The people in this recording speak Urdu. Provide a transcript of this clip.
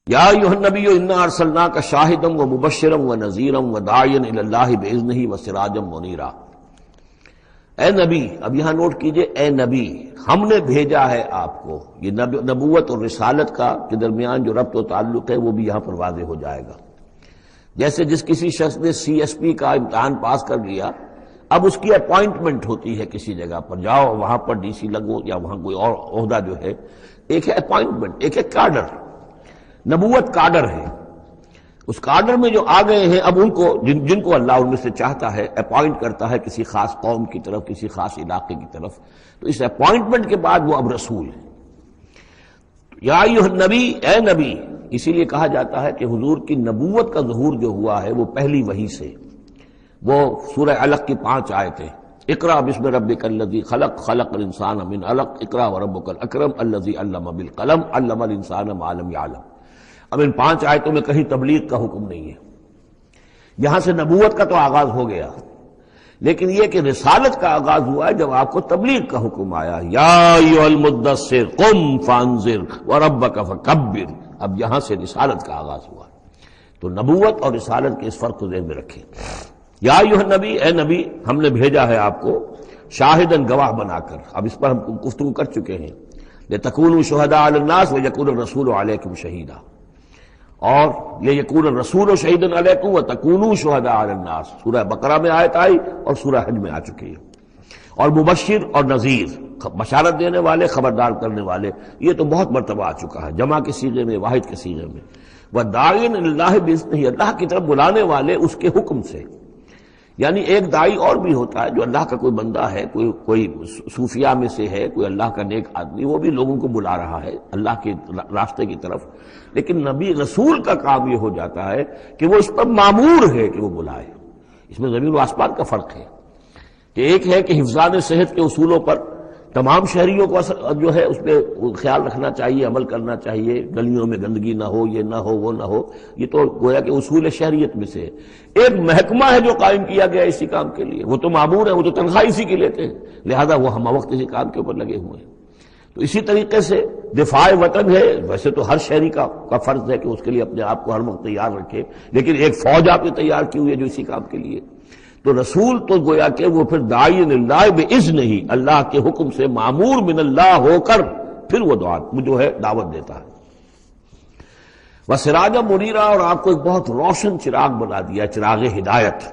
یا ایھا النبی انا ارسلناک شاہدا ومبشرا ونذیرا وداعیا الی اللہ باذنہ وسراجا منیرا۔ اے نبی، اب یہاں نوٹ کیجئے، اے نبی ہم نے بھیجا ہے آپ کو۔ یہ نبوت اور رسالت کا کے درمیان جو ربط و تعلق ہے وہ بھی یہاں پر واضح ہو جائے گا۔ جیسے جس کسی شخص نے سی ایس پی کا امتحان پاس کر لیا، اب اس کی اپوائنٹمنٹ ہوتی ہے کسی جگہ پر، جاؤ وہاں پر ڈی سی لگو یا وہاں کوئی اور عہدہ جو ہے، ایک ہے اپوائنٹمنٹ، ایک ہے کاڈر۔ نبوت کاڈر ہے، اس کاڈر میں جو آ گئے ہیں اب ان کو جن کو اللہ ان میں سے چاہتا ہے اپوائنٹ کرتا ہے کسی خاص قوم کی طرف، کسی خاص علاقے کی طرف، تو اس اپوائنٹمنٹ کے بعد وہ اب رسول ہے۔ یا ایھا النبی، اے نبی، اسی لیے کہا جاتا ہے کہ حضور کی نبوت کا ظہور جو ہوا ہے وہ پہلی وحی سے۔ وہ سورہ علق کی 5 آیتیں، اقرأ باسم ربک الذی خلق، خلق الانسان من علق، اقرأ وربک الاکرم الذی علم بالقلم، علم الانسان ما لم یعلم۔ اب ان 5 آیتوں میں کہیں تبلیغ کا حکم نہیں ہے، یہاں سے نبوت کا تو آغاز ہو گیا، لیکن یہ کہ رسالت کا آغاز ہوا ہے جب آپ کو تبلیغ کا حکم آیا، یا ایھا المدثر قم فانذر وربک فکبر۔ اب یہاں سے رسالت کا آغاز ہوا، تو نبوت اور رسالت کے اس فرق کو ذہن میں رکھیں۔ یا ایھا النبی، اے نبی ہم نے بھیجا ہے آپ کو شاہداً گواہ بنا کر۔ اب اس پر ہم گفتگو کر چکے ہیں، لتکونوا شہداء علی الناس ویکون الرسول علیکم شہیدا، اور لیکون الرسول شہیدا علیکم وتکونوا شہداء علی الناس، سورہ بقرہ میں آیت آئی اور سورہ حج میں آ چکی ہے۔ اور مبشر اور نذیر، بشارت دینے والے، خبردار کرنے والے، یہ تو بہت مرتبہ آ چکا ہے، جمع کے صیغے میں، واحد کے صیغے میں۔ وداعیا الی اللہ باذنہ، اللہ کی طرف بلانے والے اس کے حکم سے۔ یعنی ایک داعی اور بھی ہوتا ہے جو اللہ کا کوئی بندہ ہے، کوئی صوفیاء میں سے ہے، کوئی اللہ کا نیک آدمی، وہ بھی لوگوں کو بلا رہا ہے اللہ کے راستے کی طرف، لیکن نبی رسول کا کام یہ ہو جاتا ہے کہ وہ اس پر مامور ہے کہ وہ بلائے۔ اس میں زمین و آسمان کا فرق ہے کہ ایک ہے کہ حفظان صحت کے اصولوں پر تمام شہریوں کو جو ہے اس پہ خیال رکھنا چاہیے، عمل کرنا چاہیے، گلیوں میں گندگی نہ ہو، یہ نہ ہو، وہ نہ ہو، یہ تو گویا کہ اصول شہریت میں سے ہے۔ ایک محکمہ ہے جو قائم کیا گیا اسی کام کے لیے، وہ تو معمور ہے، وہ تو تنخواہ اسی کی لیتے ہیں، لہذا وہ ہم وقت اسی کام کے اوپر لگے ہوئے ہیں۔ تو اسی طریقے سے دفاع وطن ہے، ویسے تو ہر شہری کا فرض ہے کہ اس کے لیے اپنے آپ کو ہر وقت تیار رکھے، لیکن ایک فوج آپ نے تیار کی ہوئی ہے جو اسی کام کے لیے۔ تو رسول تو گویا کہ وہ پھر داعی اللہ باذنہ ہی، اللہ کے حکم سے مامور من اللہ ہو کر پھر وہ جو ہے دعوت دیتا ہے۔ وسراجا منیرا، اور آپ کو ایک بہت روشن چراغ بنا دیا، چراغ ہدایت۔